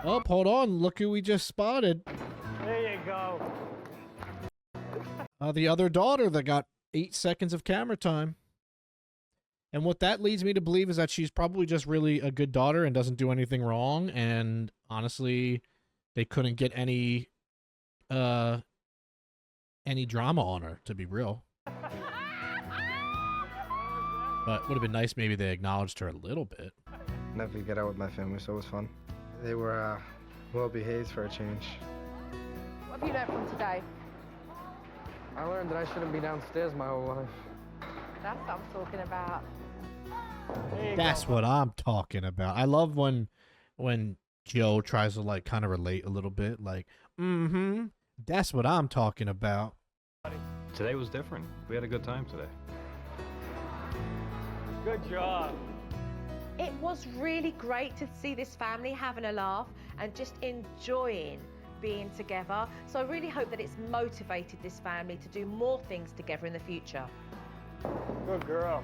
Oh, hold on. Look who we just spotted. There you go. The other daughter that got 8 seconds of camera time. And what that leads me to believe is that she's probably just really a good daughter and doesn't do anything wrong. And honestly, they couldn't get any drama on her, to be real. But would have been nice maybe they acknowledged her a little bit. Never get out with my family, so it was fun. They were well behaved for a change. What have you learned from today? I learned that I shouldn't be downstairs my whole life. That's what I'm talking about. That's what I'm talking about. I love when Joe tries to like kind of relate a little bit, like, that's what I'm talking about. Today was different. We had a good time today. Good job. It was really great to see this family having a laugh and just enjoying being together. So I really hope that it's motivated this family to do more things together in the future. Good girl.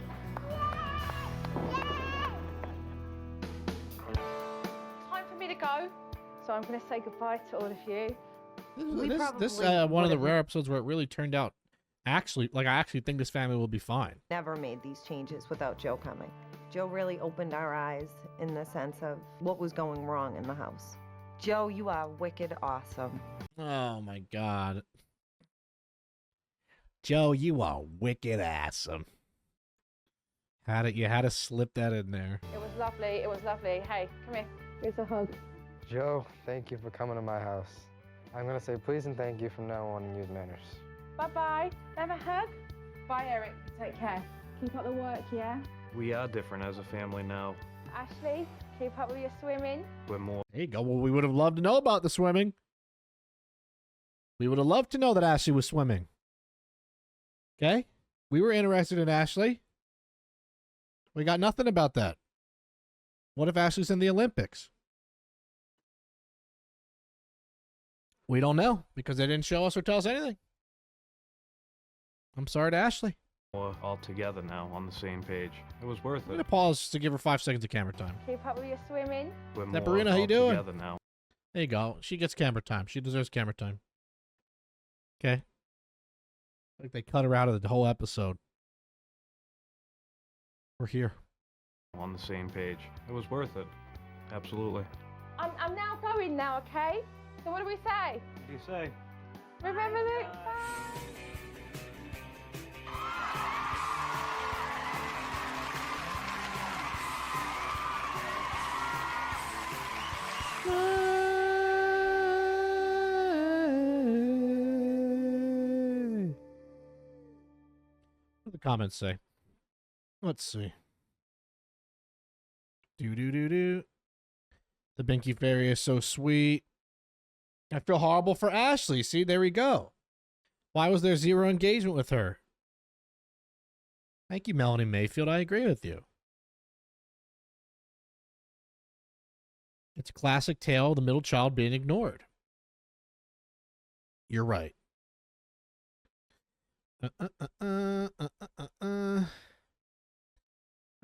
Time for me to go. So I'm going to say goodbye to all of you. This one of the rare episodes where it really turned out actually, like, I actually think this family will be fine. Never made these changes without Joe coming. Joe really opened our eyes in the sense of what was going wrong in the house. Joe, you are wicked awesome. Oh my God. Joe, you are wicked awesome. You had to slip that in there. It was lovely. It was lovely. Hey, come here. Here's a hug. Joe, thank you for coming to my house. I'm gonna say please and thank you from now on and use manners. Bye-bye. Have a hug. Bye, Eric. Take care. Keep up the work, yeah? We are different as a family now. Ashley, keep up with your swimming. We're more. There you go. Well, we would have loved to know about the swimming. We would have loved to know that Ashley was swimming. Okay? We were interested in Ashley. We got nothing about that. What if Ashley's in the Olympics? We don't know because they didn't show us or tell us anything. I'm sorry to Ashley. We're all together now on the same page. It was worth I'm going it. to pause to give her 5 seconds of camera time. Keep up with your swimming. We're more Sabrina, how you all doing? together now. There you go. She gets camera time. She deserves camera time. Okay? Like they cut her out of the whole episode. We're here. On the same page. It was worth it. Absolutely. I'm now going now, okay? So what do we say? What do you say? Remember, Luke? What do the comments say? Let's see. Do. The Binky Fairy is so sweet. I feel horrible for Ashley. See, there we go. Why was there zero engagement with her? Thank you, Melanie Mayfield. I agree with you. It's a classic tale of the middle child being ignored. You're right. All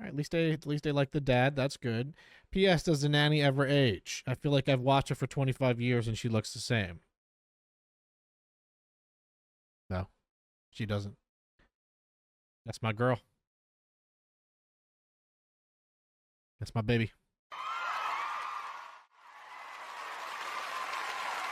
right, at least they like the dad. That's good. P.S. Does the nanny ever age? I feel like I've watched her for 25 years and she looks the same. No, she doesn't. That's my girl. That's my baby.